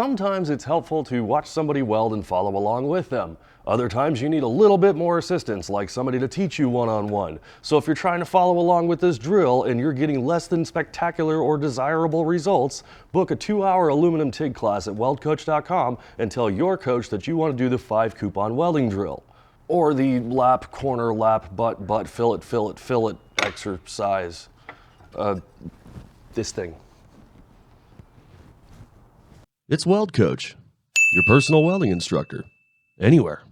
Sometimes it's helpful to watch somebody weld and follow along with them. Other times you need a little bit more assistance, like somebody to teach you one-on-one. So if you're trying to follow along with this drill and you're getting less than spectacular or desirable results, book a 2-hour aluminum TIG class at weldcoach.com and tell your coach that you want to do the 5-coupon welding drill. Or the lap, corner, lap, butt, fillet exercise. This thing. It's Weld Coach, your personal welding instructor, anywhere.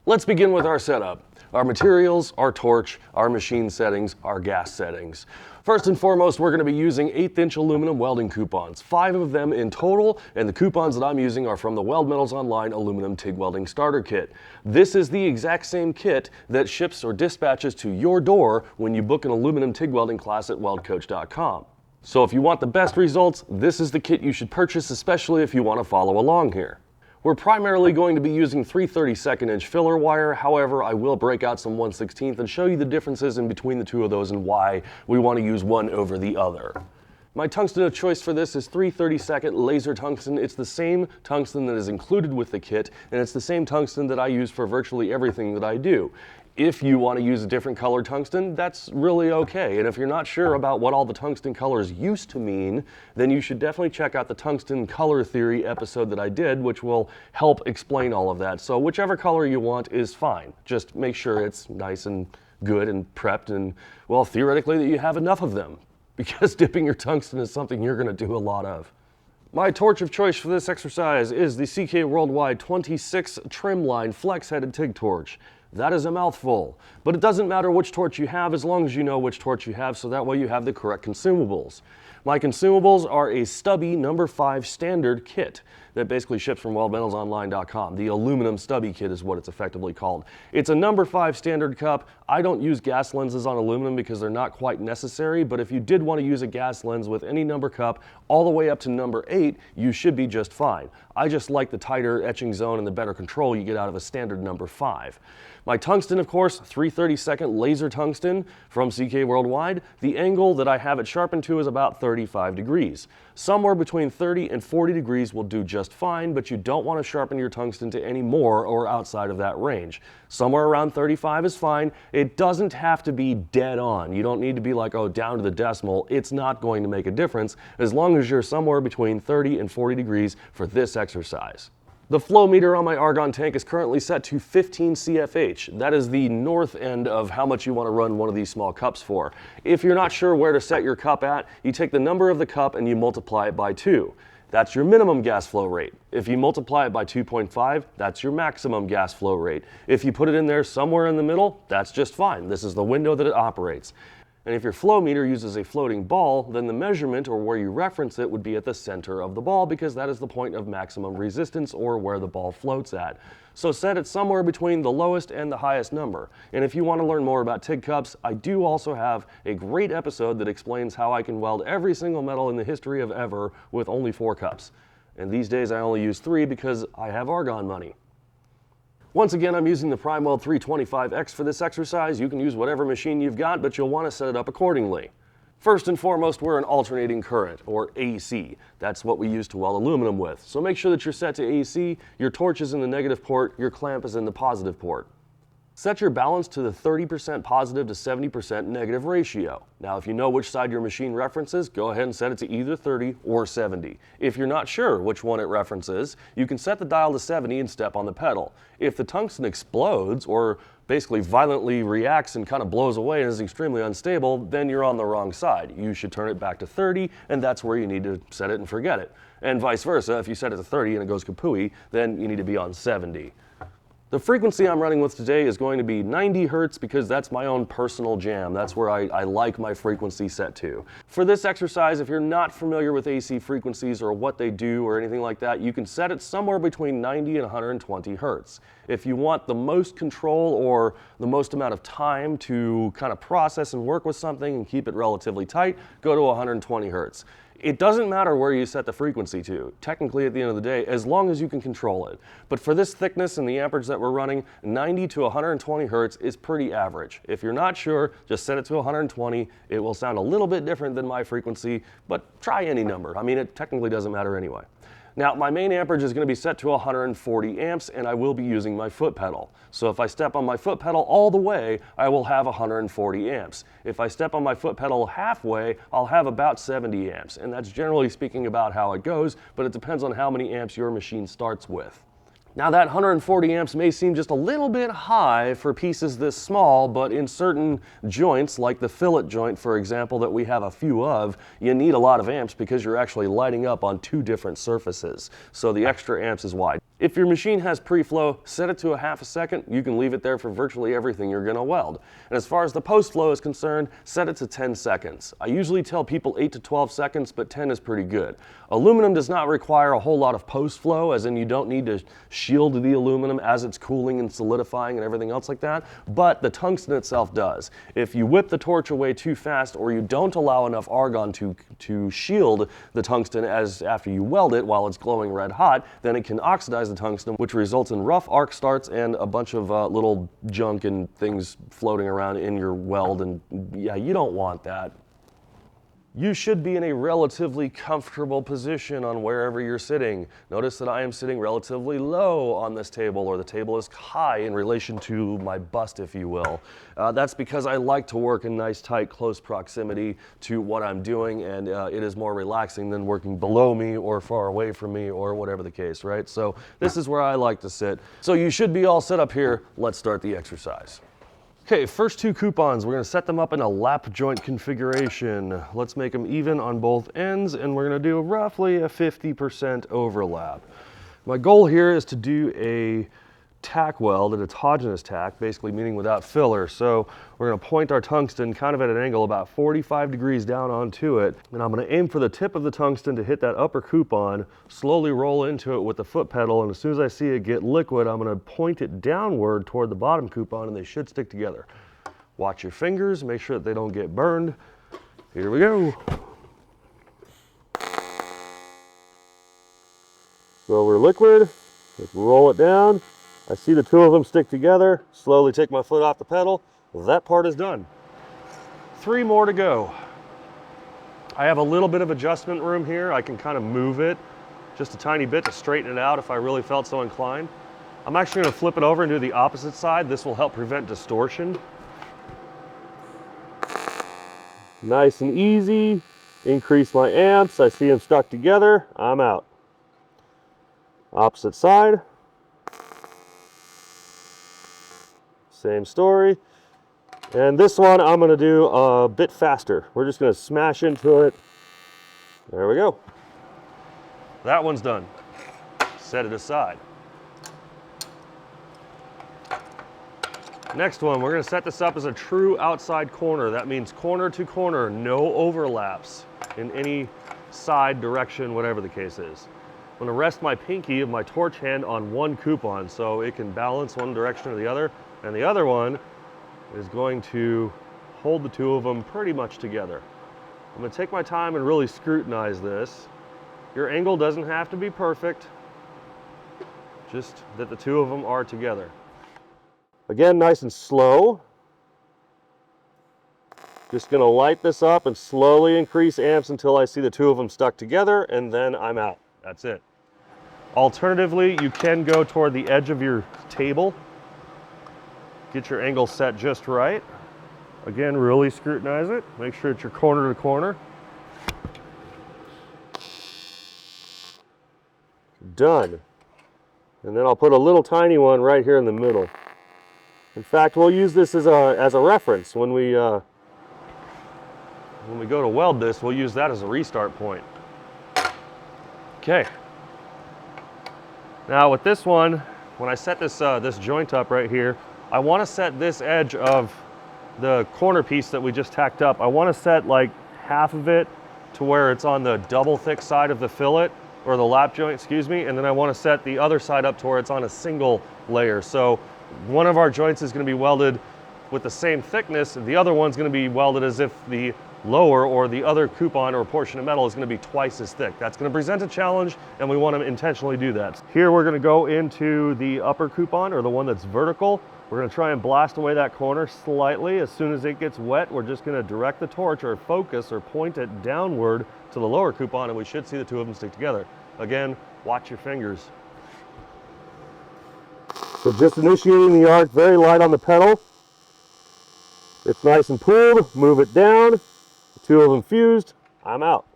Let's begin with our setup. Our materials, our torch, our machine settings, our gas settings. First and foremost, we're going to be using 1/8" aluminum welding coupons, 5 of them in total, and the coupons that I'm using are from the Weld Metals Online Aluminum TIG Welding Starter Kit. This is the exact same kit that ships or dispatches to your door when you book an aluminum TIG welding class at weldcoach.com. So if you want the best results, this is the kit you should purchase, especially if you want to follow along here. We're primarily going to be using 3/32" filler wire. However, I will break out some 1/16 and show you the differences in between the two of those and why we want to use one over the other. My tungsten of choice for this is 3/32 laser tungsten. It's the same tungsten that is included with the kit, and it's the same tungsten that I use for virtually everything that I do. If you want to use a different color tungsten, that's really okay. And if you're not sure about what all the tungsten colors used to mean, then you should definitely check out the tungsten color theory episode that I did, which will help explain all of that. So whichever color you want is fine. Just make sure it's nice and good and prepped and, well, theoretically that you have enough of them, because dipping your tungsten is something you're going to do a lot of. My torch of choice for this exercise is the CK Worldwide 26 Trimline Flex-Headed TIG torch. That is a mouthful, but it doesn't matter which torch you have as long as you know which torch you have, so that way you have the correct consumables. My consumables are a Stubby No. 5 standard kit that basically ships from weldmetalsonline.com. The aluminum Stubby kit is what it's effectively called. It's a No. 5 standard cup. I don't use gas lenses on aluminum because they're not quite necessary, but if you did want to use a gas lens with any number cup all the way up to No. 8, you should be just fine. I just like the tighter etching zone and the better control you get out of a standard No. 5. My tungsten, of course, 3/32 laser tungsten from CK Worldwide. The angle that I have it sharpened to is about 35 degrees. Somewhere between 30 and 40 degrees will do just fine, but you don't want to sharpen your tungsten to any more or outside of that range. Somewhere around 35 is fine. It doesn't have to be dead on. You don't need to be like, oh, down to the decimal. It's not going to make a difference as long as you're somewhere between 30 and 40 degrees for this exercise. The flow meter on my argon tank is currently set to 15 CFH. That is the north end of how much you want to run one of these small cups for. If you're not sure where to set your cup at, you take the number of the cup and you multiply it by 2. That's your minimum gas flow rate. If you multiply it by 2.5, that's your maximum gas flow rate. If you put it in there somewhere in the middle, that's just fine. This is the window that it operates. And if your flow meter uses a floating ball, then the measurement, or where you reference it, would be at the center of the ball, because that is the point of maximum resistance, or where the ball floats at. So set it somewhere between the lowest and the highest number. And if you want to learn more about TIG cups, I do also have a great episode that explains how I can weld every single metal in the history of ever with only 4 cups. And these days I only use 3 because I have argon money. Once again, I'm using the PrimeWeld 325X for this exercise. You can use whatever machine you've got, but you'll want to set it up accordingly. First and foremost, we're an alternating current, or AC. That's what we use to weld aluminum with. So make sure that you're set to AC, your torch is in the negative port, your clamp is in the positive port. Set your balance to the 30% positive to 70% negative ratio. Now, if you know which side your machine references, go ahead and set it to either 30 or 70. If you're not sure which one it references, you can set the dial to 70 and step on the pedal. If the tungsten explodes, or basically violently reacts and kind of blows away and is extremely unstable, then you're on the wrong side. You should turn it back to 30, and that's where you need to set it and forget it. And vice versa, if you set it to 30 and it goes kapooey, then you need to be on 70. The frequency I'm running with today is going to be 90 hertz because that's my own personal jam. That's where I like my frequency set to. For this exercise, if you're not familiar with AC frequencies or what they do or anything like that, you can set it somewhere between 90 and 120 hertz. If you want the most control or the most amount of time to kind of process and work with something and keep it relatively tight, go to 120 hertz. It doesn't matter where you set the frequency to, technically at the end of the day, as long as you can control it. But for this thickness and the amperage that we're running, 90 to 120 hertz is pretty average. If you're not sure, just set it to 120. It will sound a little bit different than my frequency, but try any number. I mean, it technically doesn't matter anyway. Now, my main amperage is going to be set to 140 amps, and I will be using my foot pedal. So if I step on my foot pedal all the way, I will have 140 amps. If I step on my foot pedal halfway, I'll have about 70 amps. And that's generally speaking about how it goes, but it depends on how many amps your machine starts with. Now that 140 amps may seem just a little bit high for pieces this small, but in certain joints, like the fillet joint, for example, that we have a few of, you need a lot of amps because you're actually lighting up on two different surfaces. So the extra amps is why. If your machine has pre-flow, set it to a half a second. You can leave it there for virtually everything you're gonna weld. And as far as the post-flow is concerned, set it to 10 seconds. I usually tell people 8 to 12 seconds, but 10 is pretty good. Aluminum does not require a whole lot of post-flow, as in you don't need to shield the aluminum as it's cooling and solidifying and everything else like that, but the tungsten itself does. If you whip the torch away too fast or you don't allow enough argon to shield the tungsten as after you weld it while it's glowing red hot, then it can oxidize the tungsten, which results in rough arc starts and a bunch of little junk and things floating around in your weld, and yeah, you don't want that. You should be in a relatively comfortable position on wherever you're sitting. Notice that I am sitting relatively low on this table, or the table is high in relation to my bust, if you will. That's because I like to work in nice, tight, close proximity to what I'm doing, and it is more relaxing than working below me or far away from me or whatever the case, right? So this is where I like to sit. So you should be all set up here. Let's start the exercise. Okay, first two coupons, we're going to set them up in a lap joint configuration. Let's make them even on both ends, and we're going to do roughly a 50% overlap. My goal here is to do a tack weld, an autogenous tack, basically meaning without filler. So we're going to point our tungsten kind of at an angle about 45 degrees down onto it, and I'm going to aim for the tip of the tungsten to hit that upper coupon, slowly roll into it with the foot pedal, and as soon as I see it get liquid, I'm going to point it downward toward the bottom coupon, and they should stick together. Watch your fingers, make sure that they don't get burned. Here we go. So we're liquid, let's roll it down. I see the two of them stick together, slowly take my foot off the pedal. That part is done. 3 more to go. I have a little bit of adjustment room here. I can kind of move it just a tiny bit to straighten it out if I really felt so inclined. I'm actually going to flip it over and do the opposite side. This will help prevent distortion. Nice and easy. Increase my amps. I see them stuck together. I'm out. Opposite side. Same story. And this one I'm going to do a bit faster. We're just going to smash into it. There we go. That one's done. Set it aside. Next one, we're going to set this up as a true outside corner. That means corner to corner, no overlaps in any side direction, whatever the case is. I'm going to rest my pinky of my torch hand on one coupon so it can balance one direction or the other. And the other one is going to hold the two of them pretty much together. I'm going to take my time and really scrutinize this. Your angle doesn't have to be perfect, just that the two of them are together. Again, nice and slow. Just going to light this up and slowly increase amps until I see the two of them stuck together, and then I'm out. That's it. Alternatively, you can go toward the edge of your table. Get your angle set just right. Again, really scrutinize it. Make sure it's your corner to corner. Done. And then I'll put a little tiny one right here in the middle. In fact, we'll use this as a reference. When we go to weld this, we'll use that as a restart point. Okay. Now with this one, when I set this, this joint up right here, I want to set this edge of the corner piece that we just tacked up. I want to set like half of it to where it's on the double thick side of the fillet, or the lap joint, excuse me, and then I want to set the other side up to where it's on a single layer. So one of our joints is going to be welded with the same thickness, and the other one's going to be welded as if the lower, or the other coupon or portion of metal is going to be twice as thick. That's going to present a challenge, and we want to intentionally do that. Here we're going to go into the upper coupon, or the one that's vertical. We're going to try and blast away that corner slightly. As soon as it gets wet, we're just going to direct the torch or focus or point it downward to the lower coupon, and we should see the two of them stick together. Again, watch your fingers. So just initiating the arc, very light on the pedal. It's nice and pulled, move it down. The two of them fused, I'm out.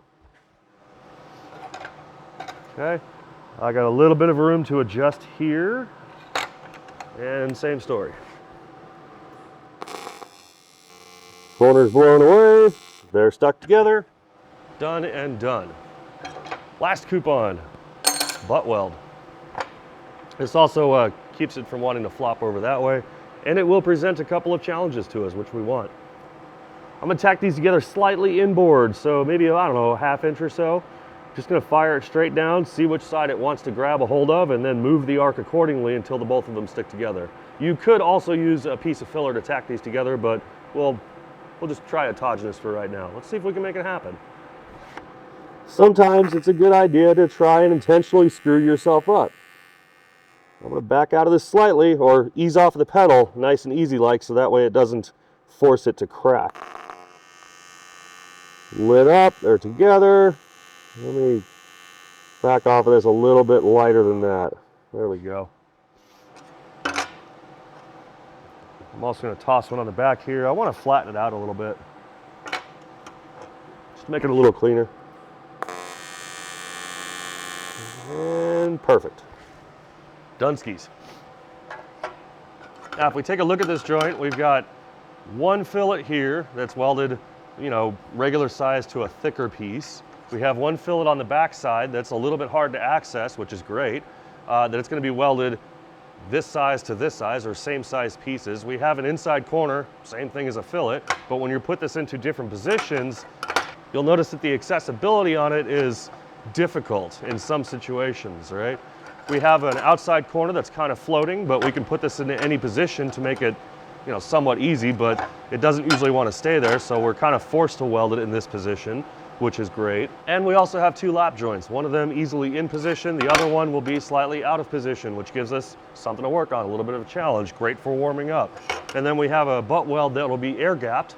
Okay, I got a little bit of room to adjust here. And same story. Corners blown away, they're stuck together. Done and done. Last coupon, butt weld. This also keeps it from wanting to flop over that way, and it will present a couple of challenges to us, which we want. I'm gonna tack these together slightly inboard, so maybe, I don't know, a ½ inch or so. Just gonna fire it straight down, see which side it wants to grab a hold of, and then move the arc accordingly until the both of them stick together. You could also use a piece of filler to tack these together, but we'll just try autogenous for right now. Let's see if we can make it happen. Sometimes it's a good idea to try and intentionally screw yourself up. I'm going to back out of this slightly, or ease off the pedal nice and easy like, so that way it doesn't force it to crack. Lit up, they're together. Let me back off of this a little bit lighter than that. There we go. I'm also going to toss one on the back here. I want to flatten it out a little bit. Just make it a little cleaner. And perfect. Dunskies. Now if we take a look at this joint, we've got one fillet here that's welded, you know, regular size to a thicker piece. We have one fillet on the back side that's a little bit hard to access, which is great, that it's going to be welded this size to this size, or same size pieces. We have an inside corner, same thing as a fillet, but when you put this into different positions, you'll notice that the accessibility on it is difficult in some situations, right? We have an outside corner that's kind of floating, but we can put this into any position to make it, you know, somewhat easy, but it doesn't usually want to stay there, so we're kind of forced to weld it in this position, which is great. And we also have two lap joints, one of them easily in position, the other one will be slightly out of position, which gives us something to work on, a little bit of a challenge, great for warming up. And then we have a butt weld that will be air gapped,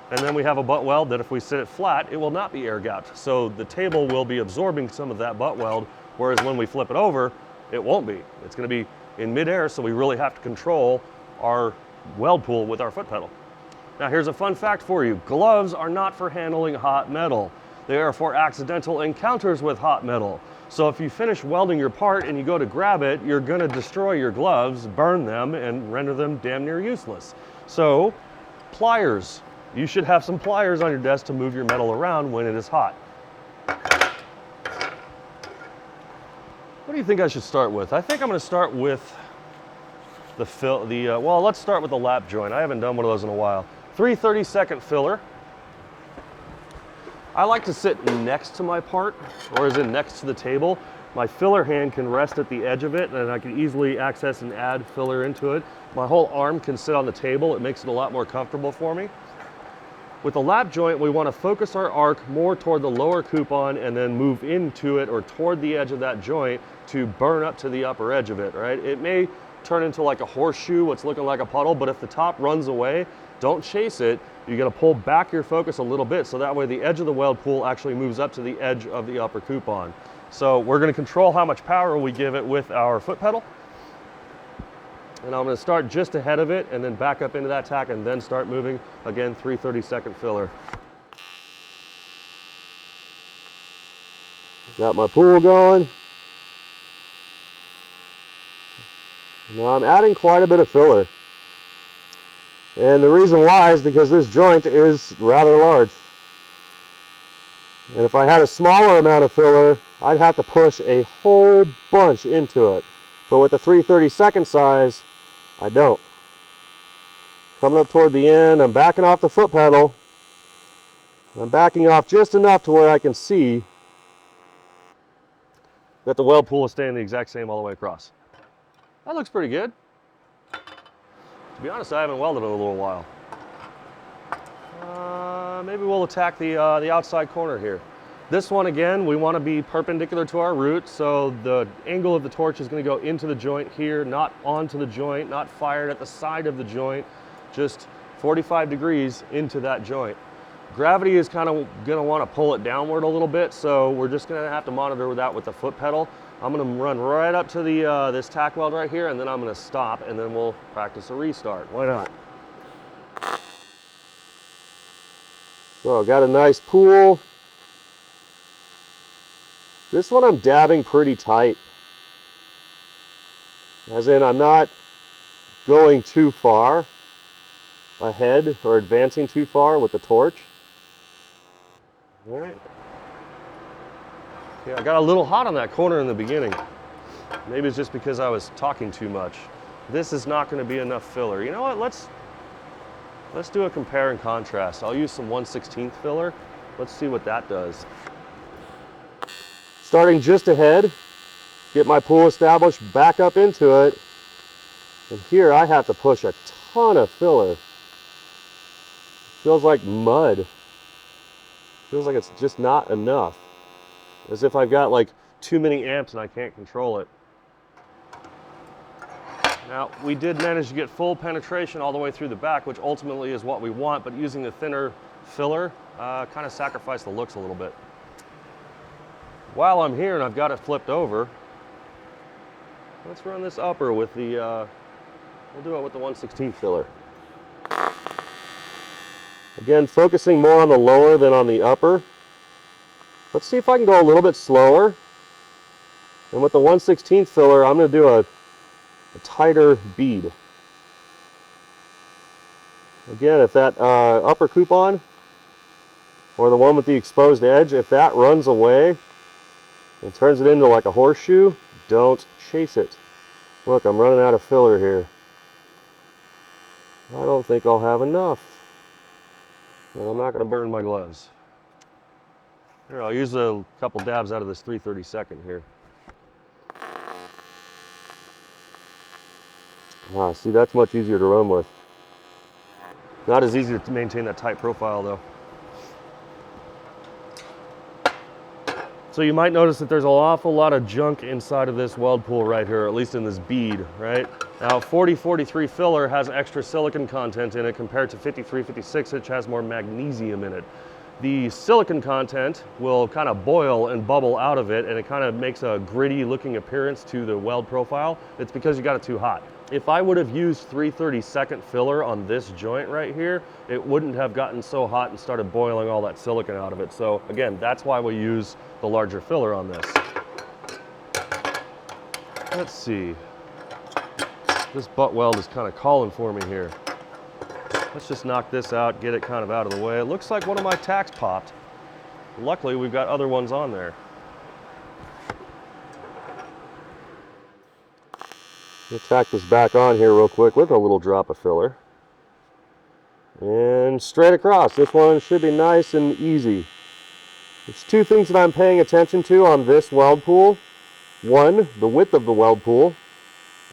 and then we have a butt weld that if we sit it flat, it will not be air gapped. So the table will be absorbing some of that butt weld, whereas when we flip it over, it won't be. It's going to be in midair, so we really have to control our weld pool with our foot pedal. Now here's a fun fact for you. Gloves are not for handling hot metal. They are for accidental encounters with hot metal. So if you finish welding your part and you go to grab it, you're going to destroy your gloves, burn them, and render them damn near useless. So pliers. You should have some pliers on your desk to move your metal around when it is hot. What do you think I should start with? I think I'm going to start with well, let's start with the lap joint. I haven't done one of those in a while. 3/32 filler. I like to sit next to my part, or as in next to the table. My filler hand can rest at the edge of it, and I can easily access and add filler into it. My whole arm can sit on the table. It makes it a lot more comfortable for me. With the lap joint, we want to focus our arc more toward the lower coupon and then move into it or toward the edge of that joint to burn up to the upper edge of it, right? It may turn into like a horseshoe, what's looking like a puddle, but if the top runs away, don't chase it. You got to pull back your focus a little bit so that way the edge of the weld pool actually moves up to the edge of the upper coupon. So we're going to control how much power we give it with our foot pedal. And I'm going to start just ahead of it and then back up into that tack and then start moving. Again, 3/32 filler. Got my pool going. Now I'm adding quite a bit of filler. And the reason why is because this joint is rather large. And if I had a smaller amount of filler, I'd have to push a whole bunch into it. But with the 3/32 size, I don't. Coming up toward the end, I'm backing off the foot pedal. I'm backing off just enough to where I can see that the weld pool is staying the exact same all the way across. That looks pretty good. To be honest, I haven't welded in a little while. maybe we'll attack the outside corner here. This one, again, we want to be perpendicular to our root, so the angle of the torch is going to go into the joint here, not onto the joint, not fired at the side of the joint, just 45 degrees into that joint. Gravity is kind of going to want to pull it downward a little bit, so we're just going to have to monitor that with the foot pedal. I'm going to run right up to the this tack weld right here, and then I'm going to stop, and then we'll practice a restart. Why not? So I've got a nice pool. This one I'm dabbing pretty tight. As in, I'm not going too far ahead or advancing too far with the torch. All right. Yeah, I got a little hot on that corner in the beginning. Maybe it's just because I was talking too much. This is not going to be enough filler. You know what? Let's do a compare and contrast. I'll use some 1/16 filler. Let's see what that does. Starting just ahead, get my pool established, back up into it. And here I have to push a ton of filler. Feels like mud. Feels like it's just not enough. As if I've got like too many amps and I can't control it. Now, we did manage to get full penetration all the way through the back, which ultimately is what we want, but using the thinner filler kind of sacrificed the looks a little bit. While I'm here and I've got it flipped over, let's run this upper with the, we'll do it with the 1/16 filler. Again, focusing more on the lower than on the upper. Let's see if I can go a little bit slower. And with the 1/16 filler, I'm going to do a tighter bead. Again, if that upper coupon, or the one with the exposed edge, if that runs away and turns it into like a horseshoe, don't chase it. Look, I'm running out of filler here. I don't think I'll have enough. And I'm not going to burn my gloves. Here, I'll use a couple dabs out of this 3/32 here. Ah, see, that's much easier to run with. Not as easy to maintain that tight profile though. So you might notice that there's an awful lot of junk inside of this weld pool right here, at least in this bead, right? Now 4043 filler has extra silicon content in it compared to 5356, which has more magnesium in it. The silicon content will kind of boil and bubble out of it, and it kind of makes a gritty looking appearance to the weld profile. It's because you got it too hot. If I would have used 3/32 filler on this joint right here, it wouldn't have gotten so hot and started boiling all that silicon out of it. So again, that's why we use the larger filler on this. Let's see. This butt weld is kind of calling for me here. Let's just knock this out, get it kind of out of the way. It looks like one of my tacks popped. Luckily, we've got other ones on there. We'll tack this back on here real quick with a little drop of filler. And straight across. This one should be nice and easy. There's two things that I'm paying attention to on this weld pool. One, the width of the weld pool.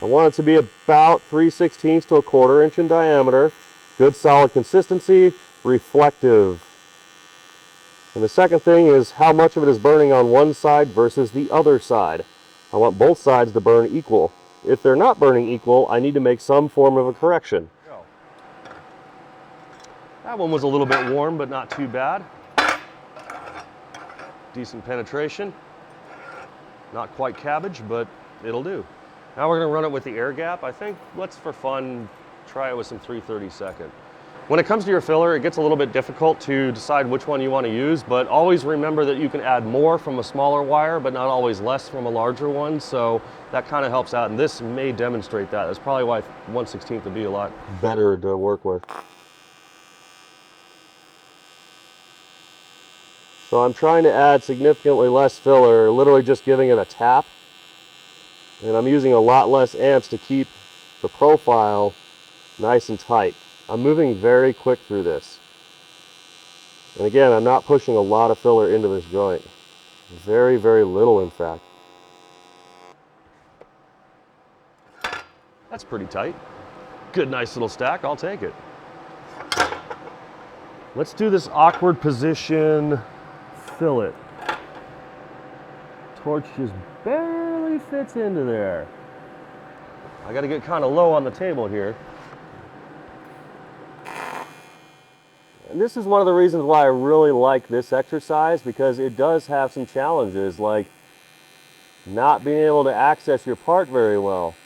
I want it to be about 3/16 to 1/4 inch in diameter. Good solid consistency, reflective. And the second thing is how much of it is burning on one side versus the other side. I want both sides to burn equal. If they're not burning equal, I need to make some form of a correction. That one was a little bit warm, but not too bad. Decent penetration. Not quite cabbage, but it'll do. Now we're going to run it with the air gap. I think let's, for fun, try it with some 3/32. When it comes to your filler, it gets a little bit difficult to decide which one you want to use, but always remember that you can add more from a smaller wire, but not always less from a larger one, so that kind of helps out, and this may demonstrate that. That's probably why 1/16 would be a lot better to work with. So I'm trying to add significantly less filler, literally just giving it a tap, and I'm using a lot less amps to keep the profile nice and tight. I'm moving very quick through this. And again, I'm not pushing a lot of filler into this joint. Very, very little, in fact. That's pretty tight. Good, nice little stack. I'll take it. Let's do this awkward position fillet. Torch just barely fits into there. I got to get kind of low on the table here. And this is one of the reasons why I really like this exercise, because it does have some challenges, like not being able to access your part very well.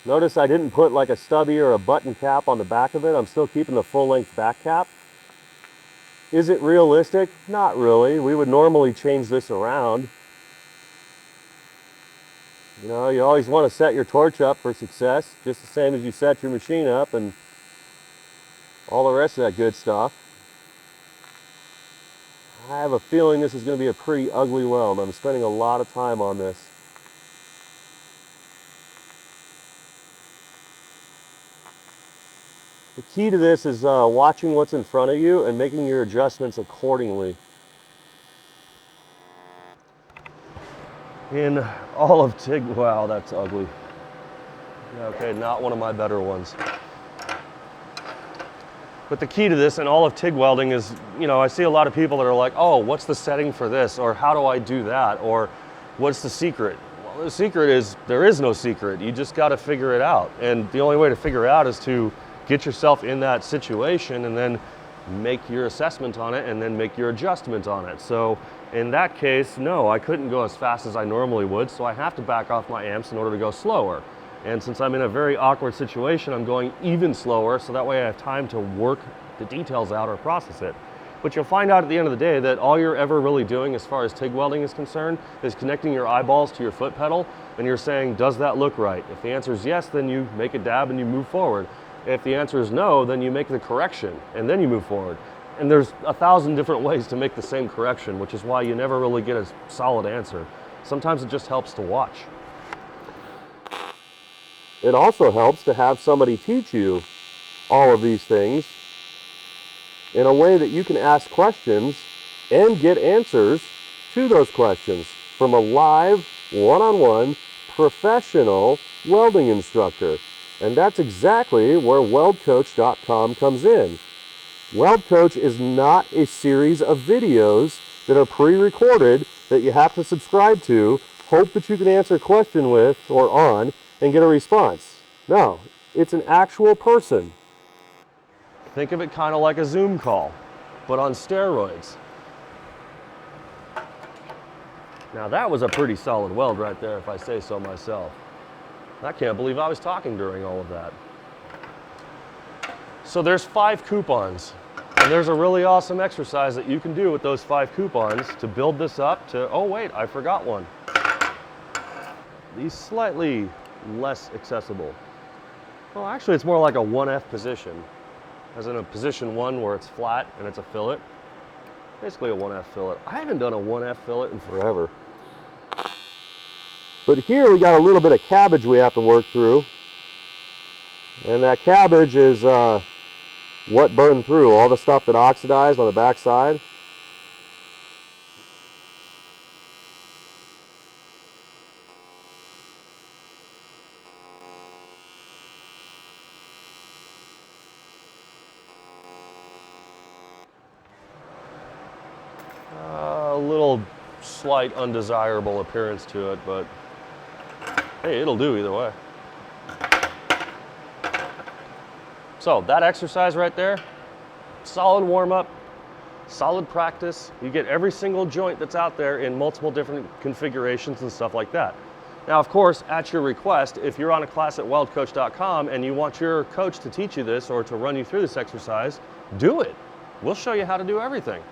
Notice I didn't put like a stubby or a button cap on the back of it. I'm still keeping the full length back cap. Is it realistic? Not really. We would normally change this around. You know, you always want to set your torch up for success, just the same as you set your machine up and all the rest of that good stuff. I have a feeling this is going to be a pretty ugly weld. I'm spending a lot of time on this. The key to this is watching what's in front of you and making your adjustments accordingly. In all of TIG, wow, that's ugly. Okay, not one of my better ones. But the key to this in all of TIG welding is, you know, I see a lot of people that are like, oh, what's the setting for this? Or how do I do that? Or what's the secret? Well, the secret is, there is no secret. You just got to figure it out. And the only way to figure it out is to get yourself in that situation and then make your assessment on it and then make your adjustment on it. So in that case, no, I couldn't go as fast as I normally would, so I have to back off my amps in order to go slower. And since I'm in a very awkward situation, I'm going even slower, so that way I have time to work the details out or process it. But you'll find out at the end of the day that all you're ever really doing as far as TIG welding is concerned is connecting your eyeballs to your foot pedal, and you're saying, does that look right? If the answer is yes, then you make a dab and you move forward. If the answer is no, then you make the correction and then you move forward. And there's 1,000 different ways to make the same correction, which is why you never really get a solid answer. Sometimes it just helps to watch. It also helps to have somebody teach you all of these things in a way that you can ask questions and get answers to those questions from a live, one-on-one, professional welding instructor. And that's exactly where weldcoach.com comes in. Weld Coach is not a series of videos that are pre-recorded that you have to subscribe to, hope that you can answer a question with or on, and get a response. No, it's an actual person. Think of it kind of like a Zoom call, but on steroids. Now that was a pretty solid weld right there, if I say so myself. I can't believe I was talking during all of that. So there's 5 coupons, and there's a really awesome exercise that you can do with those 5 coupons to build this up to, oh wait, I forgot one. These slightly less accessible. Well, actually it's more like a 1F position, as in a position 1 where it's flat and it's a fillet. Basically a 1F fillet. I haven't done a 1F fillet in forever. But here we got a little bit of cabbage we have to work through. And that cabbage is what burned through, all the stuff that oxidized on the back side. A little slight undesirable appearance to it, but hey, it'll do either way. So that exercise right there, solid warm-up, solid practice. You get every single joint that's out there in multiple different configurations and stuff like that. Now, of course, at your request, if you're on a class at weldcoach.com and you want your coach to teach you this or to run you through this exercise, do it. We'll show you how to do everything.